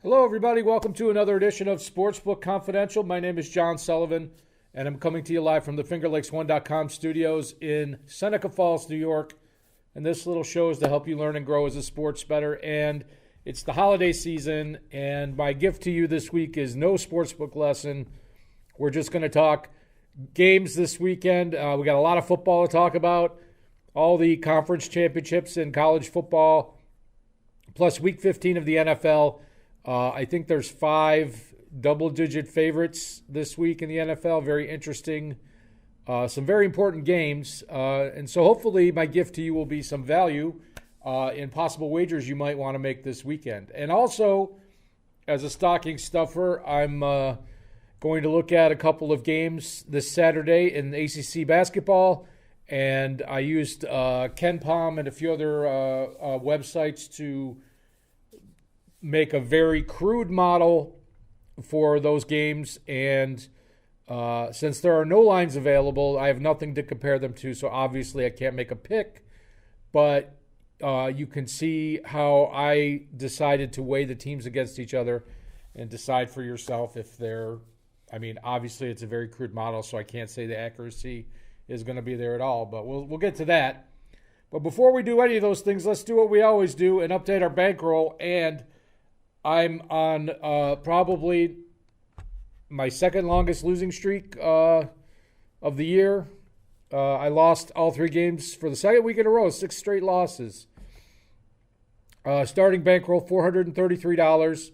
Hello, everybody. Welcome to another edition of Sportsbook Confidential. My name is John Sullivan, and I'm coming to you live from the FingerLakes1.com studios in Seneca Falls, New York. And this little show is to help you learn and grow as a sports bettor. And it's the holiday season, and my gift to you this week is no sportsbook lesson. We're just going to talk games this weekend. We got a lot of football to talk about, all the conference championships in college football, plus Week 15 of the NFL. I think there's 5 double-digit favorites this week in the NFL. Very interesting. Some very important games. And so hopefully my gift to you will be some value in possible wagers you might want to make this weekend. And also, as a stocking stuffer, I'm going to look at a couple of games this Saturday in ACC basketball. And I used KenPom and a few other websites to make a very crude model for those games, and since there are no lines available, I have nothing to compare them to, so obviously I can't make a pick, but you can see how I decided to weigh the teams against each other and decide for yourself if they're, obviously it's a very crude model, so I can't say the accuracy is going to be there at all, but we'll get to that. But before we do any of those things, let's do what we always do and update our bankroll. And I'm on probably my second longest losing streak of the year. I lost all 3 games for the second week in a row, 6 straight losses. Starting bankroll, $433.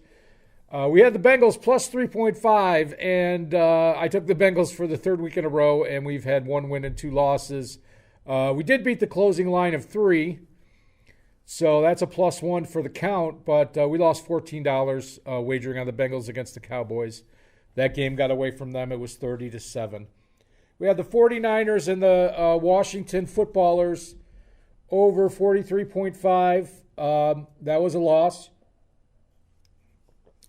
We had the Bengals plus 3.5, and I took the Bengals for the 3rd week in a row, and we've had 1 win and 2 losses. We did beat the closing line of 3. So that's a +1 for the count, but we lost $14 wagering on the Bengals against the Cowboys. That game got away from them. It was 30-7. We had the 49ers and the Washington Footballers over 43.5. That was a loss.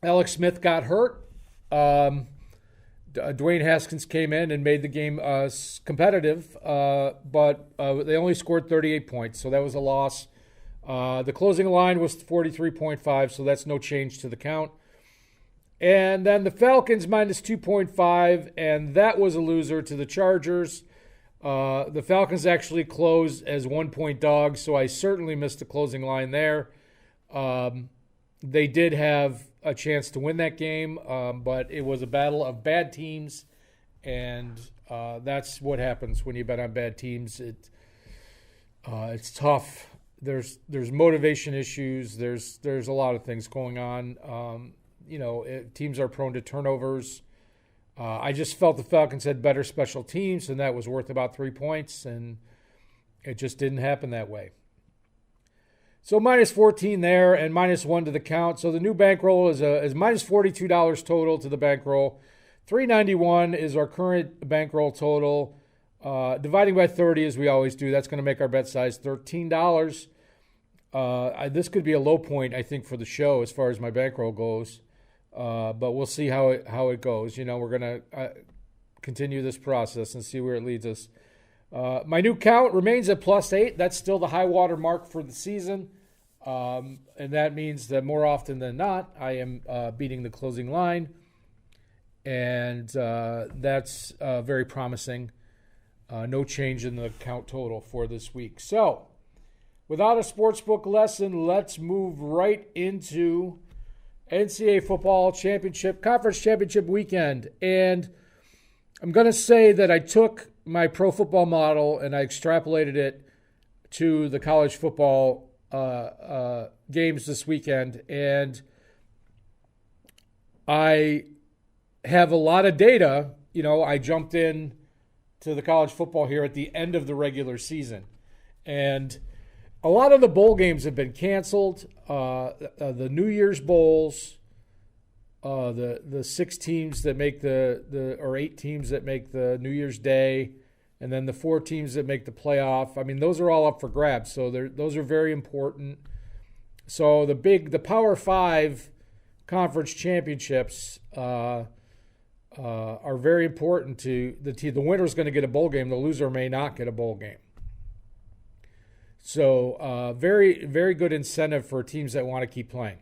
Alex Smith got hurt. Dwayne Haskins came in and made the game competitive, but they only scored 38 points, so that was a loss. The closing line was 43.5, so that's no change to the count. And then the Falcons minus 2.5, and that was a loser to the Chargers. The Falcons actually closed as 1-point dogs, so I certainly missed the closing line there. They did have a chance to win that game, but it was a battle of bad teams, and that's what happens when you bet on bad teams. It's tough. There's motivation issues. There's a lot of things going on. Teams are prone to turnovers. I just felt the Falcons had better special teams, and that was worth about 3 points, and it just didn't happen that way. So minus 14 there and minus 1 to the count. So the new bankroll is minus $42 total to the bankroll. $391 is our current bankroll total. Dividing by 30, as we always do, that's going to make our bet size $13. This could be a low point, I think, for the show as far as my bankroll goes. But we'll see how it goes. We're going to continue this process and see where it leads us. My new count remains at +8. That's still the high water mark for the season. And that means that more often than not, I am beating the closing line. And that's very promising. No change in the count total for this week. So, without a sportsbook lesson, let's move right into NCAA football championship, conference championship weekend. And I'm going to say that I took my pro football model and I extrapolated it to the college football games this weekend. And I have a lot of data. I jumped in to the college football here at the end of the regular season. And a lot of the bowl games have been canceled. The New Year's Bowls, the 6 teams that make or 8 teams that make the New Year's Day, and then the 4 teams that make the playoff. Those are all up for grabs. So those are very important. So the Power 5 conference championships are very important to the team. The winner is going to get a bowl game. The loser may not get a bowl game. So very, very good incentive for teams that want to keep playing.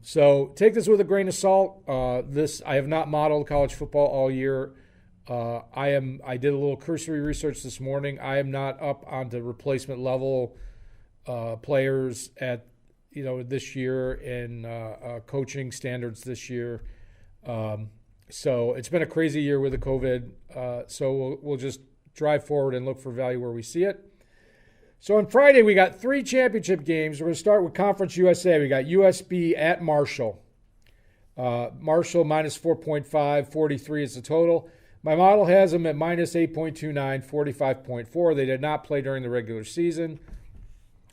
So take this with a grain of salt. I have not modeled college football all year. I did a little cursory research this morning. I am not up onto replacement level players at this year and coaching standards this year. So it's been a crazy year with the COVID. So we'll just drive forward and look for value where we see it. So on Friday, we got 3 championship games. We're going to start with Conference USA. We got USB at Marshall. Marshall minus 4.5, 43 is the total. My model has them at minus 8.29, 45.4. They did not play during the regular season.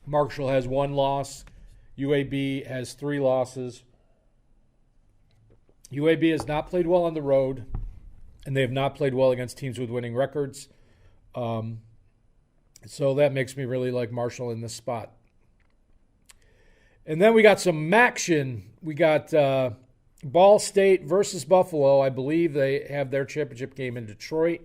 Marshall has 1 loss. UAB has 3 losses. UAB has not played well on the road, and they have not played well against teams with winning records. So that makes me really like Marshall in this spot. And then we got some action. We got Ball State versus Buffalo. I believe they have their championship game in Detroit.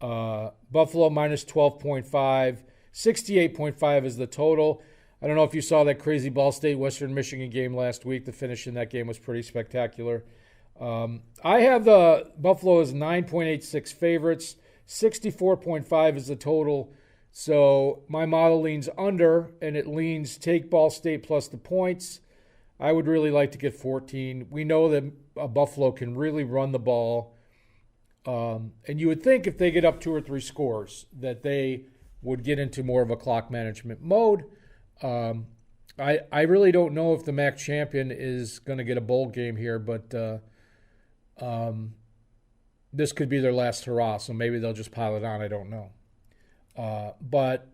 Buffalo minus 12.5. 68.5 is the total. I don't know if you saw that crazy Ball State-Western Michigan game last week. The finish in that game was pretty spectacular. I have the Buffalo as 9.86 favorites. 64.5 is the total. So my model leans under, and it leans take Ball State plus the points. I would really like to get 14. We know that Buffalo can really run the ball. And you would think if they get up 2 or 3 scores that they would get into more of a clock management mode. I really don't know if the MAC champion is going to get a bowl game here, but this could be their last hurrah, so maybe they'll just pile it on. I don't know. But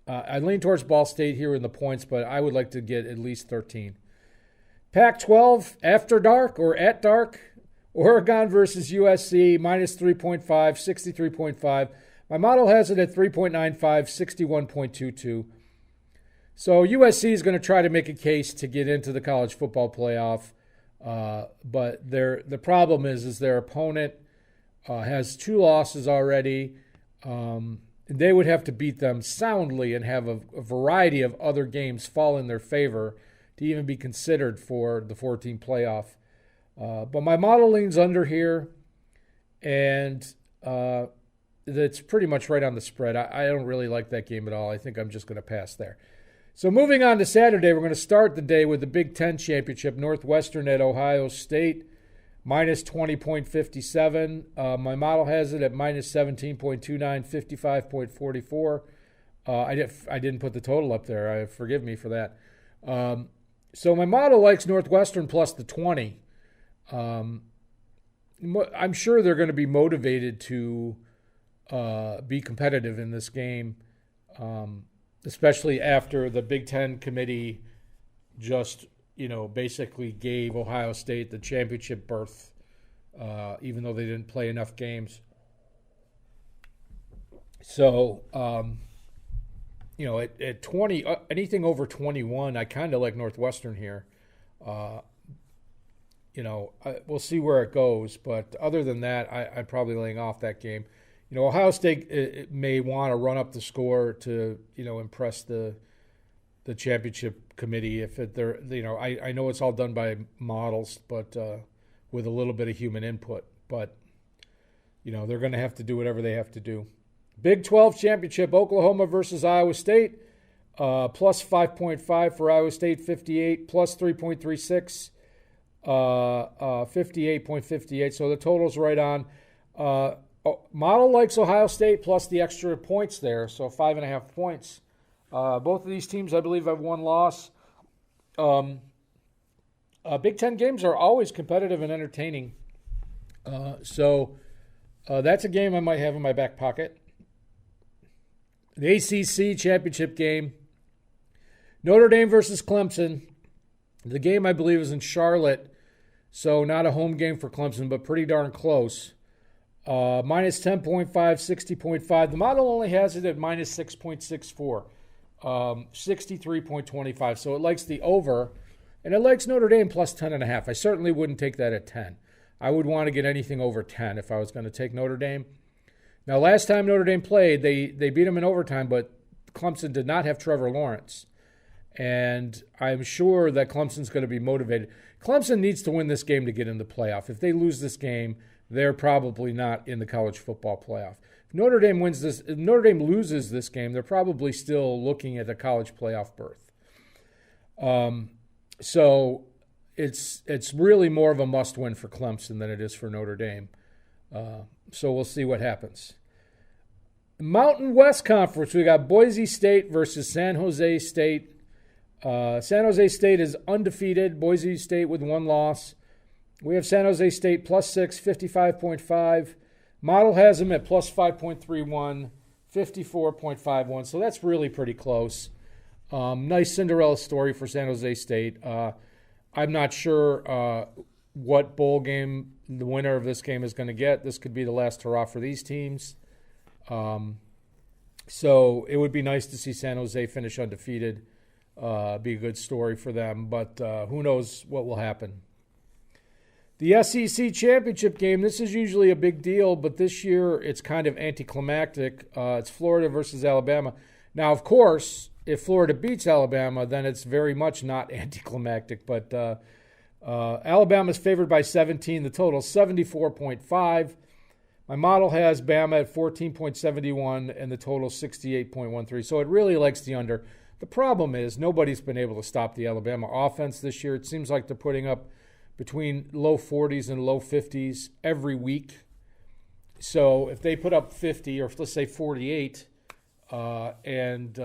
I lean towards Ball State here in the points, but I would like to get at least 13. Pac-12, after dark or at dark, Oregon versus USC, minus 3.5, 63.5. My model has it at 3.95, 61.22. So USC is going to try to make a case to get into the college football playoff, but the problem is their opponent has 2 losses already. They would have to beat them soundly and have a variety of other games fall in their favor to even be considered for the 14 playoff. But my model leans under here, and it's pretty much right on the spread. I don't really like that game at all. I think I'm just going to pass there. So moving on to Saturday, we're going to start the day with the Big Ten Championship, Northwestern at Ohio State, minus 20.57. My model has it at minus 17.29, 55.44. I didn't put the total up there. Forgive me for that. So my model likes Northwestern plus the 20. I'm sure they're going to be motivated to be competitive in this game, especially after the Big Ten committee just, basically gave Ohio State the championship berth, even though they didn't play enough games. So, at 20, anything over 21, I kind of like Northwestern here. We'll see where it goes, but other than that, I'm probably laying off that game. Ohio State it may want to run up the score to, impress the championship committee. I know it's all done by models, but with a little bit of human input. But, they're going to have to do whatever they have to do. Big 12 championship, Oklahoma versus Iowa State, plus 5.5 for Iowa State, 58, plus 3.36, 58.58. So the total's right on. Model likes Ohio State plus the extra points there, so 5.5 points. Both of these teams, I believe, have 1 loss. Big Ten games are always competitive and entertaining. So that's a game I might have in my back pocket. The ACC championship game, Notre Dame versus Clemson. The game, I believe, is in Charlotte, so not a home game for Clemson, but pretty darn close. Minus 10.5, 60.5. The model only has it at minus 6.64, 63.25. So it likes the over, and it likes Notre Dame plus 10.5. I certainly wouldn't take that at 10. I would want to get anything over 10 if I was going to take Notre Dame. Now, last time Notre Dame played, they beat them in overtime, but Clemson did not have Trevor Lawrence. And I'm sure that Clemson's going to be motivated. Clemson needs to win this game to get in the playoff. If they lose this game, they're probably not in the college football playoff. If Notre Dame loses this game, they're probably still looking at a college playoff berth. So it's really more of a must-win for Clemson than it is for Notre Dame. So we'll see what happens. Mountain West Conference, we got Boise State versus San Jose State. San Jose State is undefeated. Boise State with one loss. We have San Jose State +6, 55.5. Model has them at +5.31, 54.51. So that's really pretty close. Nice Cinderella story for San Jose State. I'm not sure what bowl game the winner of this game is going to get. This could be the last hurrah for these teams. So it would be nice to see San Jose finish undefeated. Be a good story for them, but who knows what will happen. The SEC championship game, this is usually a big deal, but this year it's kind of anticlimactic. It's Florida versus Alabama. Now, of course, if Florida beats Alabama, then it's very much not anticlimactic, but Alabama's favored by 17. The total 74.5. My model has Bama at 14.71 and the total 68.13. So it really likes the under. The problem is nobody's been able to stop the Alabama offense this year. It seems like they're putting up between low 40s and low 50s every week. So if they put up 50 or let's say 48 and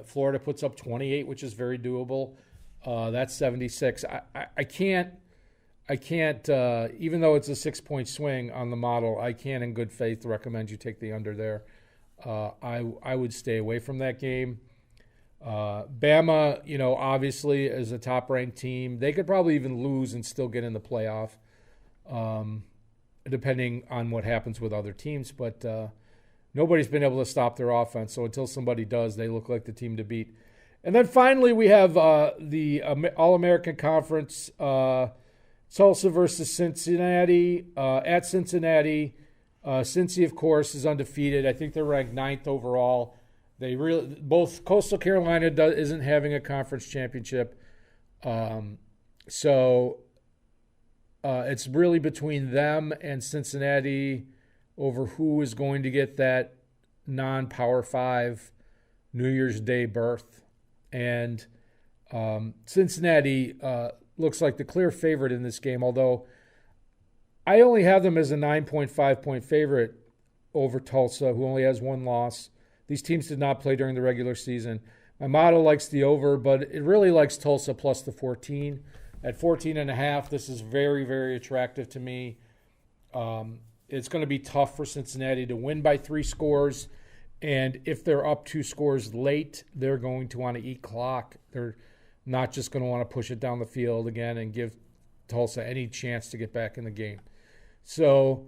Florida puts up 28, which is very doable, that's 76. I can't, even though it's a 6-point swing on the model, I can't in good faith recommend you take the under there. I would stay away from that game. Bama, obviously is a top-ranked team. They could probably even lose and still get in the playoff, depending on what happens with other teams. But nobody's been able to stop their offense, so until somebody does, they look like the team to beat. And then finally we have the All-American Conference, Tulsa versus Cincinnati. At Cincinnati, Cincy, of course, is undefeated. I think they're ranked 9th overall. Both Coastal Carolina isn't having a conference championship, so it's really between them and Cincinnati over who is going to get that non-Power 5 New Year's Day berth. And Cincinnati looks like the clear favorite in this game, although I only have them as a 9.5-point favorite over Tulsa, who only has one loss. These teams did not play during the regular season. My model likes the over, but it really likes Tulsa plus the 14. At 14.5, this is very, very attractive to me. It's going to be tough for Cincinnati to win by 3 scores. And if they're up 2 scores late, they're going to want to eat clock. They're not just going to want to push it down the field again and give Tulsa any chance to get back in the game. So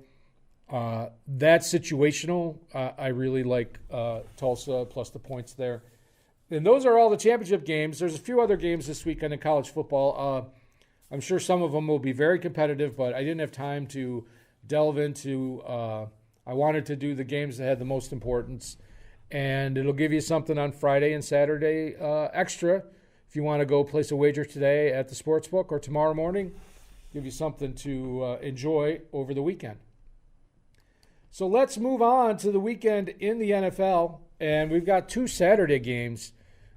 that's situational. I really like Tulsa plus the points there. And those are all the championship games. There's a few other games this weekend in college football. I'm sure some of them will be very competitive, but I didn't have time to delve into I wanted to do the games that had the most importance. And it'll give you something on Friday and Saturday extra if you want to go place a wager today at the Sportsbook or tomorrow morning. Give you something to enjoy over the weekend. So let's move on to the weekend in the NFL. And we've got 2 Saturday games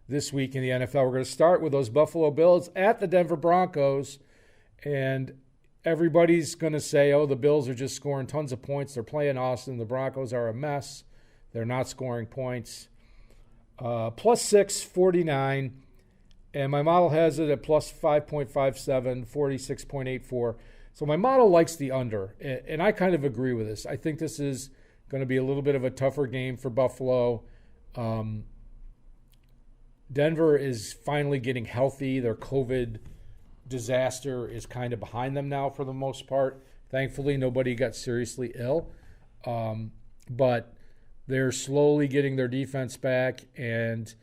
this week in the NFL. We're going to start with those Buffalo Bills at the Denver Broncos. And everybody's going to say, oh, the Bills are just scoring tons of points. They're playing awesome. The Broncos are a mess. They're not scoring points. +6, 49. And my model has it at +5.57, 46.84. So my model likes the under, and I kind of agree with this. I think this is going to be a little bit of a tougher game for Buffalo. Denver is finally getting healthy. Their COVID disaster is kind of behind them now for the most part. Thankfully, nobody got seriously ill. But they're slowly getting their defense back, and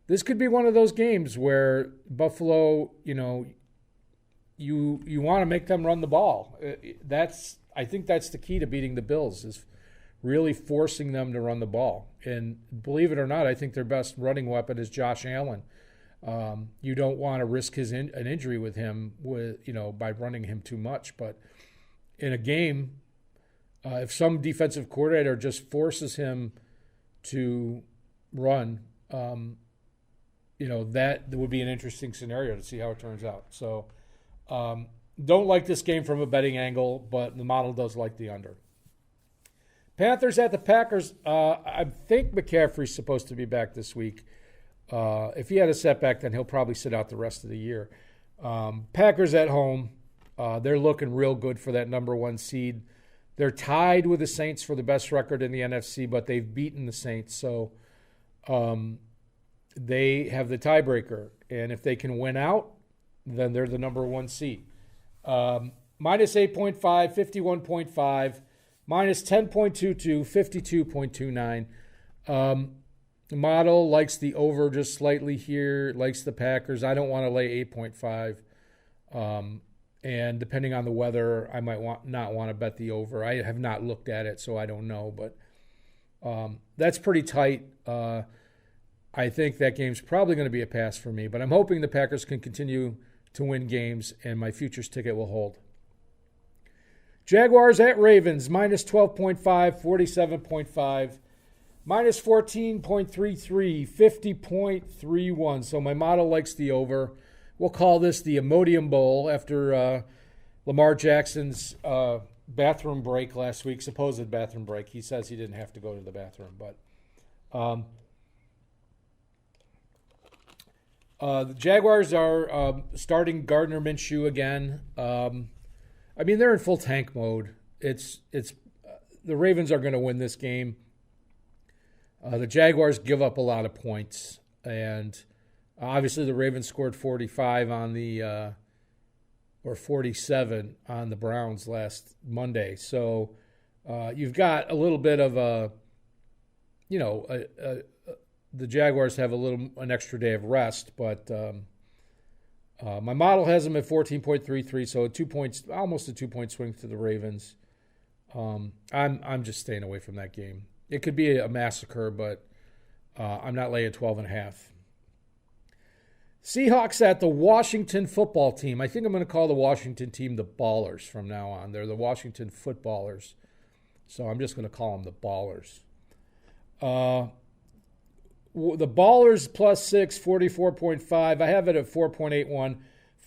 this could be one of those games where Buffalo, you want to make them run the ball. I think that's the key to beating the Bills, is really forcing them to run the ball. And believe it or not, I think their best running weapon is Josh Allen. You don't want to risk an injury with him by running him too much. But in a game, if some defensive coordinator just forces him to run, that would be an interesting scenario to see how it turns out. So don't like this game from a betting angle, but the model does like the under. Panthers at the Packers. I think McCaffrey's supposed to be back this week. If he had a setback, then he'll probably sit out the rest of the year. Packers at home. They're looking real good for that number 1 seed. They're tied with the Saints for the best record in the NFC, but they've beaten the Saints. So they have the tiebreaker. And if they can win out, then they're the number 1 seed. Minus 8.5, 51.5. Minus 10.22, 52.29. Model likes the over just slightly here, likes the Packers. I don't want to lay 8.5. And depending on the weather, I might not want to bet the over. I have not looked at it, so I don't know. But that's pretty tight. I think that game's probably going to be a pass for me. But I'm hoping the Packers can continue to win games, and my futures ticket will hold. Jaguars at Ravens, minus 12.5, 47.5. Minus 14.33, 50.31. So my model likes the over. We'll call this the Imodium Bowl after Lamar Jackson's bathroom break last week, supposed bathroom break. He says he didn't have to go to the bathroom. But the Jaguars are starting Gardner Minshew again. They're in full tank mode. It's the Ravens are going to win this game. The Jaguars give up a lot of points, and obviously the Ravens scored 45 on or 47 on the Browns last Monday. So you've got a little bit of the Jaguars have an extra day of rest, but my model has them at 14.33, so almost a 2-point swing to the Ravens. I'm just staying away from that game. It could be a massacre, but I'm not laying 12.5. Seahawks at the Washington football team. I think I'm going to call the Washington team the Ballers from now on. They're the Washington Footballers, so I'm just going to call them the Ballers. The Ballers plus 6, 44.5. I have it at 4.81,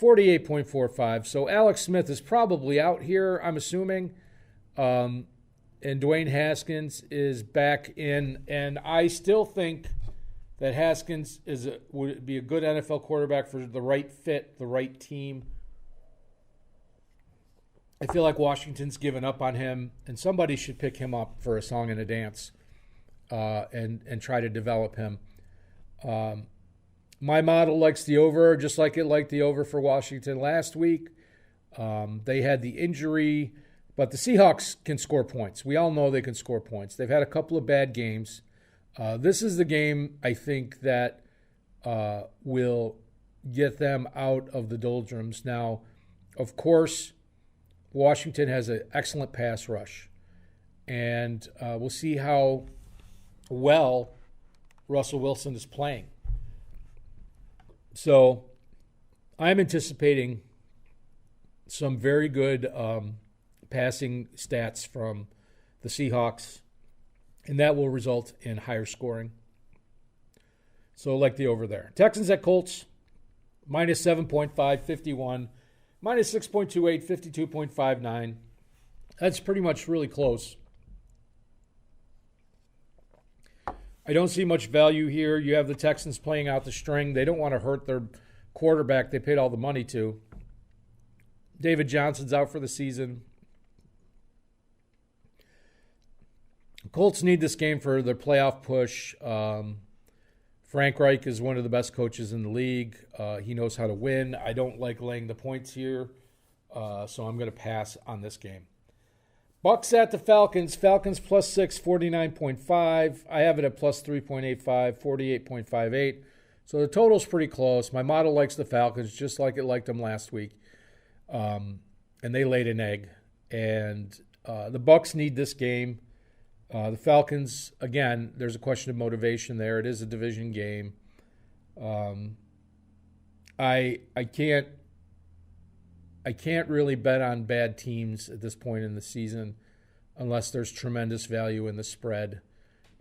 48.45. So Alex Smith is probably out here, I'm assuming. And Dwayne Haskins is back in. And I still think that Haskins would be a good NFL quarterback for the right fit, the right team. I feel like Washington's given up on him, and somebody should pick him up for a song and a dance and try to develop him. My model likes the over, just like it liked the over for Washington last week. They had the injury, but the Seahawks can score points. We all know they can score points. They've had a couple of bad games. This is the game, I think, that will get them out of the doldrums. Now, of course, Washington has an excellent pass rush, and we'll see how well Russell Wilson is playing. So I'm anticipating some very good passing stats from the Seahawks, and that will result in higher scoring. So like the over there. Texans at Colts, minus 7.5, 51. Minus 6.28, 52.59. That's pretty much really close. I don't see much value here. You have the Texans playing out the string. They don't want to hurt their quarterback they paid all the money to. David Johnson's out for the season. Colts need this game for their playoff push. Frank Reich is one of the best coaches in the league. He knows how to win. I don't like laying the points here, so I'm going to pass on this game. Bucks at the Falcons. Falcons plus 6, 49.5. I have it at plus 3.85, 48.58. So the total's pretty close. My model likes the Falcons just like it liked them last week. And they laid an egg. And the Bucks need this game. The Falcons, again, there's a question of motivation there. It is a division game. I can't really bet on bad teams at this point in the season unless there's tremendous value in the spread.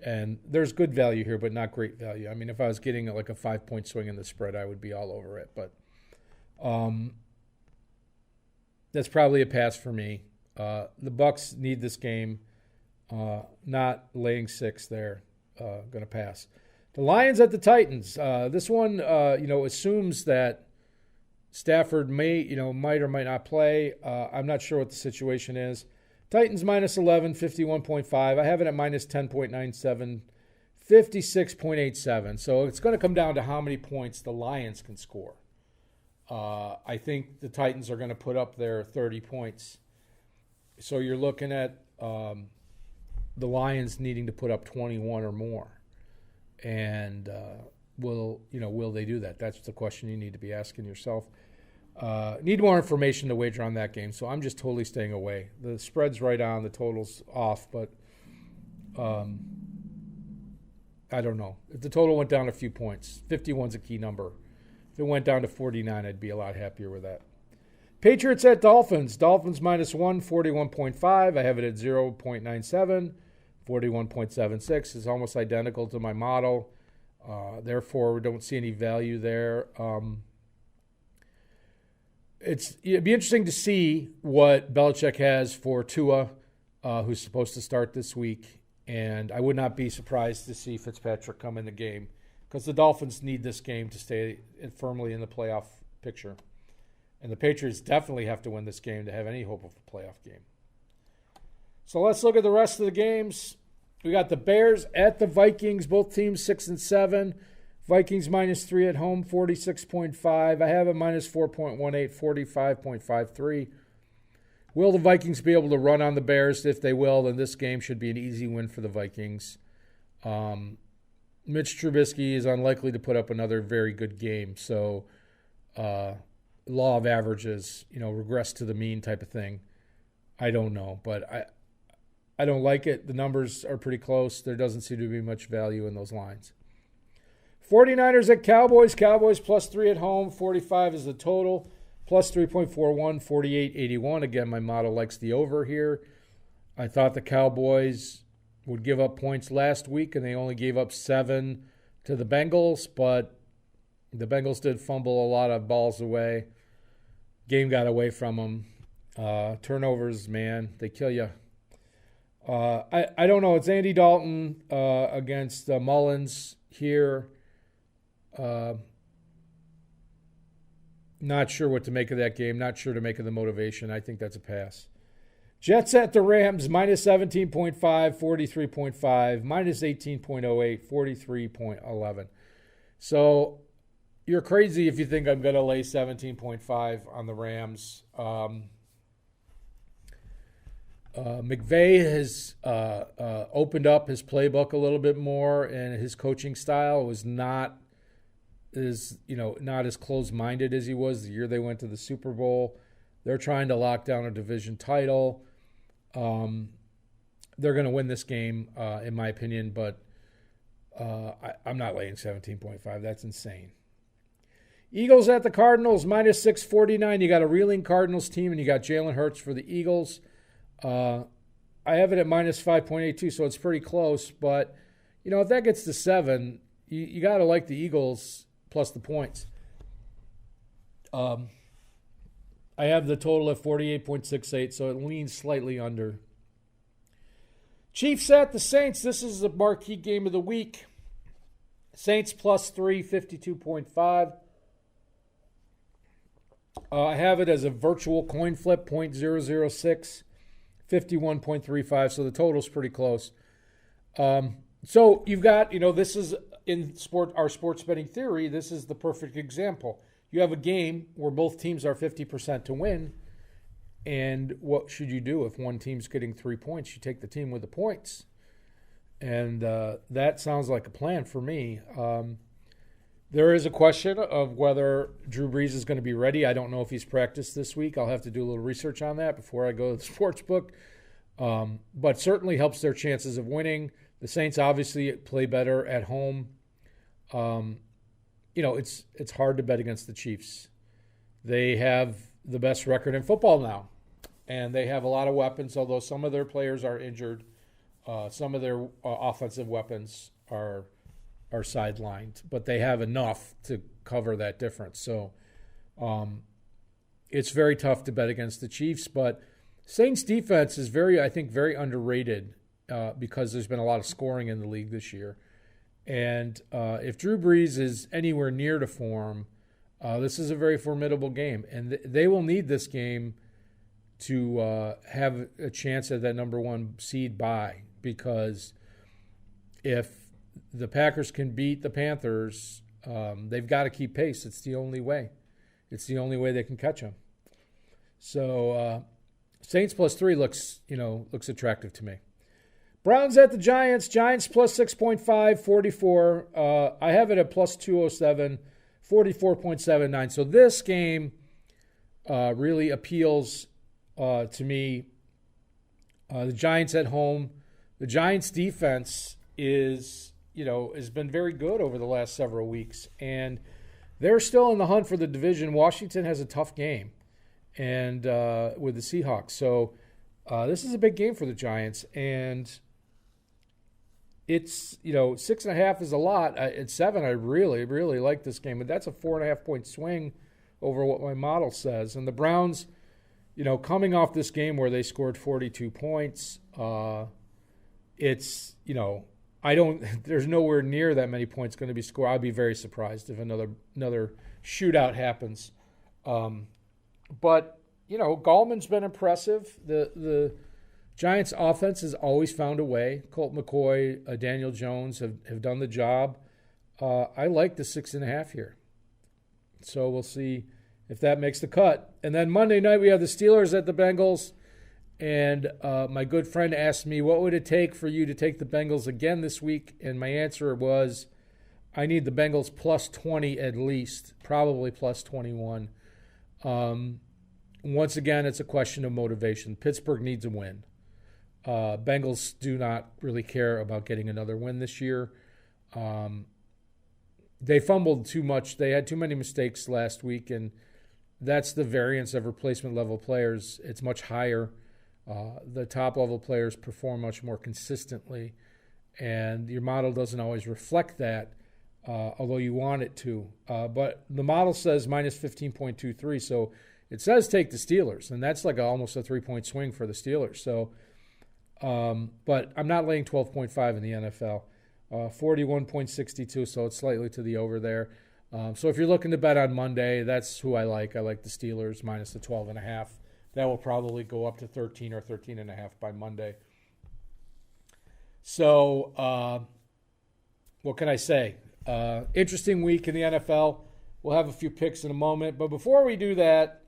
And there's good value here, but not great value. I mean, if I was getting like a 5-point swing in the spread, I would be all over it. But that's probably a pass for me. The Bucks need this game. Not laying 6 there. Going to pass. The Lions at the Titans. This one, assumes that Stafford might or might not play. I'm not sure what the situation is. Titans minus 11, 51.5. I have it at minus 10.97, 56.87. So it's going to come down to how many points the Lions can score. I think the Titans are going to put up their 30 points. So you're looking at the Lions needing to put up 21 or more. And will they do that? That's the question you need to be asking yourself. Need more information to wager on that game, so I'm just totally staying away. The spread's right on, the total's off, but I don't know. If the total went down a few points, 51's a key number. If it went down to 49, I'd be a lot happier with that. Patriots at Dolphins. Dolphins minus 1, 41.5. I have it at 0.97. 41.76 is almost identical to my model. Therefore, we don't see any value there. It'd be interesting to see what Belichick has for Tua, who's supposed to start this week. And I would not be surprised to see Fitzpatrick come in the game because the Dolphins need this game to stay firmly in the playoff picture. And the Patriots definitely have to win this game to have any hope of a playoff game. So let's look at the rest of the games. We got the Bears at the Vikings, both teams 6-7. Vikings minus 3 at home, 46.5. I have it minus 4.18, 45.53. Will the Vikings be able to run on the Bears? If they will, then this game should be an easy win for the Vikings. Mitch Trubisky is unlikely to put up another very good game. So law of averages, regress to the mean type of thing. I don't know, but I don't like it. The numbers are pretty close. There doesn't seem to be much value in those lines. 49ers at Cowboys. Cowboys plus 3 at home. 45 is the total. Plus 3.41, 48.81. Again, my model likes the over here. I thought the Cowboys would give up points last week, and they only gave up 7 to the Bengals, but the Bengals did fumble a lot of balls away. Game got away from them. Turnovers, man, they kill you. I don't know. It's Andy Dalton against Mullins here. Not sure what to make of that game. Not sure to make of the motivation. I think that's a pass. Jets at the Rams, minus 17.5, 43.5, minus 18.08, 43.11. So you're crazy if you think I'm going to lay 17.5 on the Rams. McVay has opened up his playbook a little bit more, and his coaching style was not as closed-minded as he was the year they went to the Super Bowl. They're trying to lock down a division title. They're going to win this game, in my opinion, but I'm not laying 17.5. That's insane. Eagles at the Cardinals, minus 649. You got a reeling Cardinals team, and you got Jalen Hurts for the Eagles. I have it at minus 5.82, so it's pretty close. But, if that gets to 7, you got to like the Eagles plus the points. I have the total at 48.68, so it leans slightly under. Chiefs at the Saints. This is the marquee game of the week. Saints plus 3, 52.5. I have it as a virtual coin flip, 0.006, 51.35, so the total's pretty close. So you've got, this is in our sports betting theory, this is the perfect example. You have a game where both teams are 50% to win, and what should you do if one team's getting 3 points? You take the team with the points. And that sounds like a plan for me. There is a question of whether Drew Brees is going to be ready. I don't know if he's practiced this week. I'll have to do a little research on that before I go to the Sportsbook. But certainly helps their chances of winning. The Saints obviously play better at home. it's hard to bet against the Chiefs. They have the best record in football now, and they have a lot of weapons, although some of their players are injured. Some of their offensive weapons are sidelined, but they have enough to cover that difference. So it's very tough to bet against the Chiefs, but Saints defense is I think very underrated because there's been a lot of scoring in the league this year. And if Drew Brees is anywhere near to form, this is a very formidable game. And they will need this game to have a chance at that number one seed bye, because if the Packers can beat the Panthers, they've got to keep pace. It's the only way. It's the only way they can catch them. So Saints +3 looks attractive to me. Browns at the Giants. Giants +6.5, 44. I have it at +207, 44.79. So this game really appeals to me. The Giants at home. The Giants defense has been very good over the last several weeks, and they're still in the hunt for the division. Washington has a tough game, and with the Seahawks. So this is a big game for the Giants, and it's 6.5 is a lot. At 7, I really, really like this game, but that's a 4.5 point swing over what my model says. And the Browns, coming off this game where they scored 42 points, there's nowhere near that many points going to be scored. I'd be very surprised if another shootout happens. But Gallman's been impressive. The Giants' offense has always found a way. Colt McCoy, Daniel Jones have done the job. I like the 6.5 here. So we'll see if that makes the cut. And then Monday night we have the Steelers at the Bengals. And my good friend asked me, what would it take for you to take the Bengals again this week? And my answer was, I need the Bengals +20 at least, probably +21. Once again, it's a question of motivation. Pittsburgh needs a win. Bengals do not really care about getting another win this year. They fumbled too much. They had too many mistakes last week, and that's the variance of replacement level players. It's much higher. The top-level players perform much more consistently, and your model doesn't always reflect that, although you want it to. But the model says -15.23, so it says take the Steelers, and that's like almost a 3-point swing for the Steelers. So, but I'm not laying 12.5 in the NFL. 41.62, so it's slightly to the over there. So if you're looking to bet on Monday, that's who I like. I like the Steelers minus the 12.5. That will probably go up to 13 or 13.5 by Monday. So what can I say? Interesting week in the NFL. We'll have a few picks in a moment. But before we do that,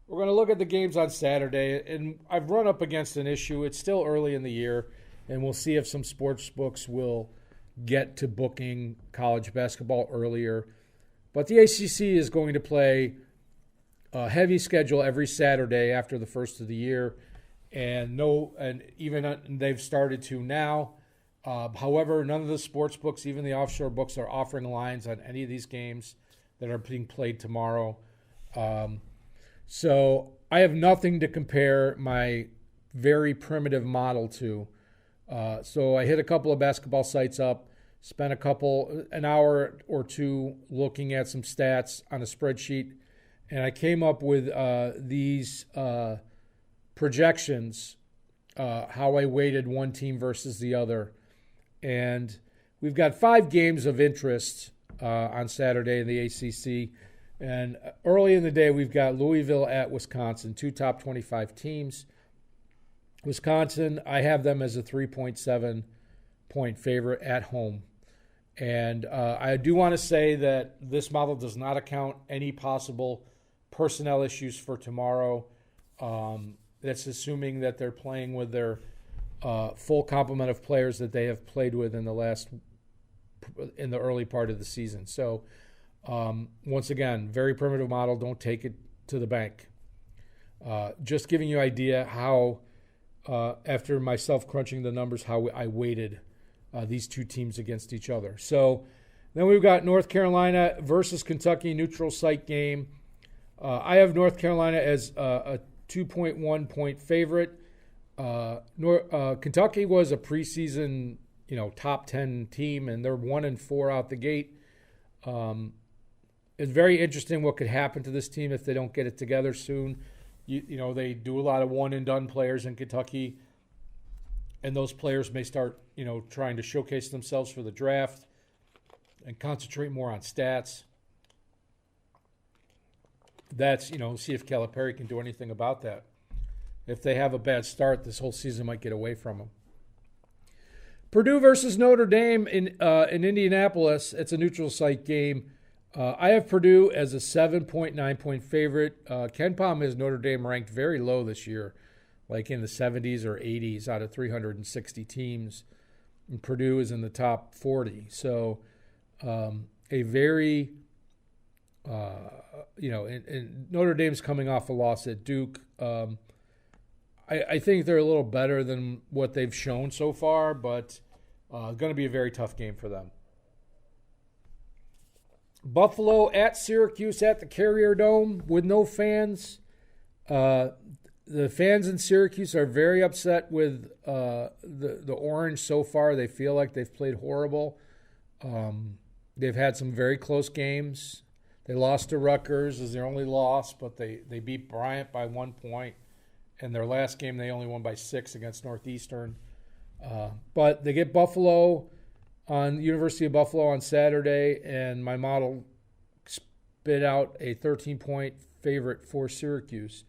we're going to look at the games on Saturday. And I've run up against an issue. It's still early in the year, and we'll see if some sports books will get to booking college basketball earlier. But the ACC is going to play a heavy schedule every Saturday after the first of the year, and even they've started to now. However, none of the sports books, even the offshore books, are offering lines on any of these games that are being played tomorrow. So I have nothing to compare my very primitive model to. So I hit a couple of basketball sites up, spent an hour or two looking at some stats on a spreadsheet, and I came up with these projections, how I weighted one team versus the other. And we've got 5 games of interest on Saturday in the ACC. And early in the day, we've got Louisville at Wisconsin, 2 top 25 teams. Wisconsin, I have them as a 3.7-point favorite at home. And I do want to say that this model does not account any possible personnel issues for tomorrow. That's assuming that they're playing with their full complement of players that they have played with in the early part of the season. So once again, very primitive model. Don't take it to the bank. Just giving you an idea how, after myself crunching the numbers, how I weighted these two teams against each other. So Then we've got North Carolina versus Kentucky, neutral site game. I have North Carolina as a 2.1 point favorite. Kentucky was a preseason, top 10 team, and they're 1-4 out the gate. It's very interesting what could happen to this team if they don't get it together soon. They do a lot of one-and-done players in Kentucky, and those players may start, trying to showcase themselves for the draft and concentrate more on stats. That's, see if Calipari can do anything about that. If they have a bad start, this whole season might get away from them. Purdue versus Notre Dame in Indianapolis. It's a neutral site game. I have Purdue as a 7.9 point favorite. Ken Pom has Notre Dame ranked very low this year, like in the 70s or 80s out of 360 teams. And Purdue is in the top 40. So a very, and Notre Dame's coming off a loss at Duke. I think they're a little better than what they've shown so far, but going to be a very tough game for them. Buffalo at Syracuse at the Carrier Dome with no fans. The fans in Syracuse are very upset with the Orange so far. They feel like they've played horrible. They've had some very close games. They lost to Rutgers as their only loss, but they beat Bryant by 1 point. And their last game, they only won by 6 against Northeastern. But they get Buffalo on University of Buffalo on Saturday, and my model spit out a 13-point favorite for Syracuse.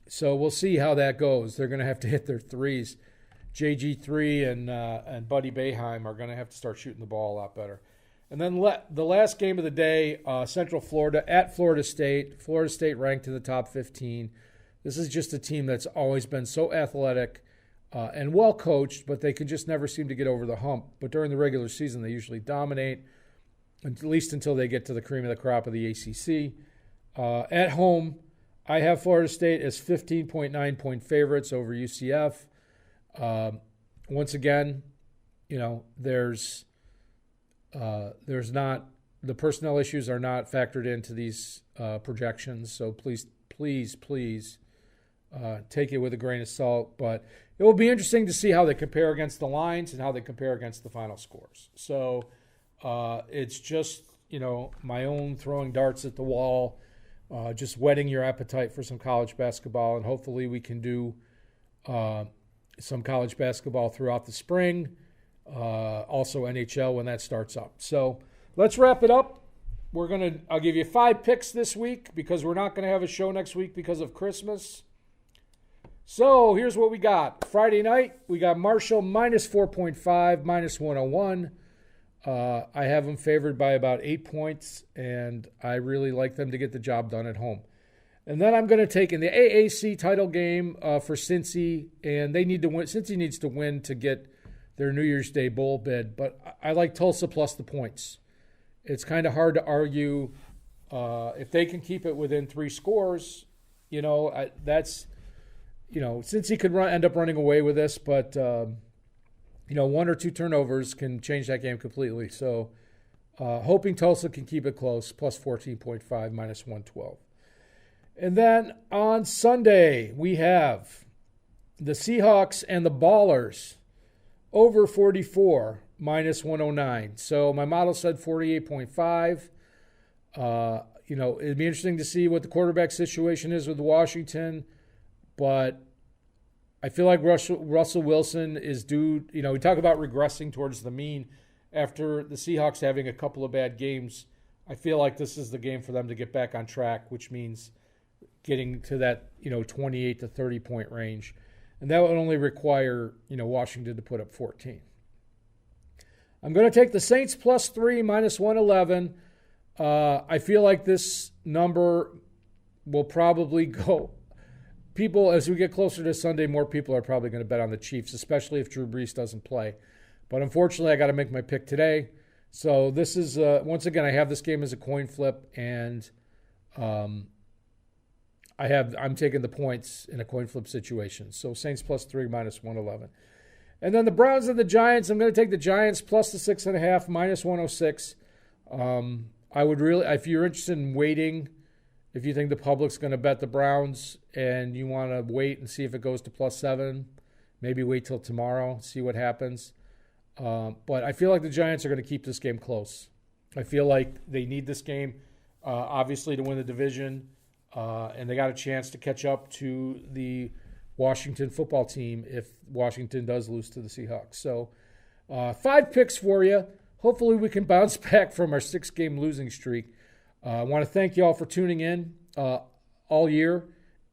So we'll see how that goes. They're going to have to hit their threes. JG3 and Buddy Boeheim are going to have to start shooting the ball a lot better. And then the last game of the day, Central Florida at Florida State. Florida State ranked in the top 15. This is just a team that's always been so athletic and well coached, but they can just never seem to get over the hump. But during the regular season, they usually dominate, at least until they get to the cream of the crop of the ACC. At home, I have Florida State as 15.9 point favorites over UCF. Once again, there's not, the personnel issues are not factored into these projections. So please take it with a grain of salt. But it will be interesting to see how they compare against the lines and how they compare against the final scores. So it's just, my own throwing darts at the wall, just whetting your appetite for some college basketball. And hopefully we can do some college basketball throughout the spring. Also NHL when that starts up. So let's wrap it up. I'll give you 5 picks this week because we're not going to have a show next week because of Christmas. So here's what we got. Friday night, we got Marshall minus 4.5, minus 101. I have them favored by about 8 points, and I really like them to get the job done at home. And then I'm going to take in the AAC title game for Cincy, and they need to win. Cincy needs to win to get their New Year's Day bowl bid, but I like Tulsa plus the points. It's kind of hard to argue if they can keep it within 3 scores. That's, Cincy could end up running away with this, but 1 or 2 turnovers can change that game completely. So hoping Tulsa can keep it close, plus 14.5, minus 112. And then on Sunday, we have the Seahawks and the Ballers over 44, minus 109. So my model said 48.5. It'd be interesting to see what the quarterback situation is with Washington, but I feel like Russell Wilson is due. We talk about regressing towards the mean after the Seahawks having a couple of bad games. I feel like this is the game for them to get back on track, which means getting to that 28 to 30 point range, and that would only require Washington to put up 14. I'm going to take the Saints plus 3, minus 111. I feel like this number will probably go. People, as we get closer to Sunday, more people are probably going to bet on the Chiefs, especially if Drew Brees doesn't play. But unfortunately, I got to make my pick today. So this is, once again, I have this game as a coin flip, and I'm taking the points in a coin flip situation. So Saints plus 3, minus 111. And then the Browns and the Giants, I'm going to take the Giants plus the 6.5, minus 106. I would really, if you're interested in waiting, if you think the public's going to bet the Browns and you want to wait and see if it goes to +7, maybe wait till tomorrow, see what happens. But I feel like the Giants are going to keep this game close. I feel like they need this game, obviously, to win the division, and they got a chance to catch up to the Washington football team if Washington does lose to the Seahawks. So 5 picks for you. Hopefully we can bounce back from our 6-game losing streak. I want to thank you all for tuning in all year,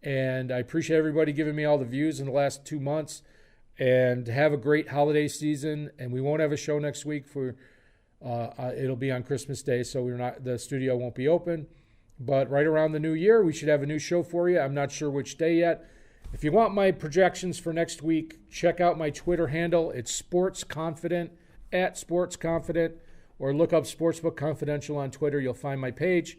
and I appreciate everybody giving me all the views in the last 2 months. And have a great holiday season. And we won't have a show next week for it'll be on Christmas Day, so the studio won't be open. But right around the new year, we should have a new show for you. I'm not sure which day yet. If you want my projections for next week, check out my Twitter handle. It's SportsConfident, @SportsConfident, or look up Sportsbook Confidential on Twitter. You'll find my page,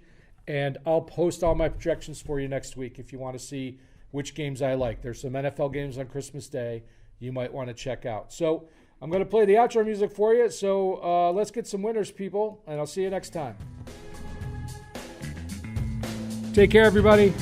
and I'll post all my projections for you next week if you want to see which games I like. There's some NFL games on Christmas Day you might want to check out. So I'm going to play the outro music for you. So let's get some winners, people, and I'll see you next time. Take care, everybody.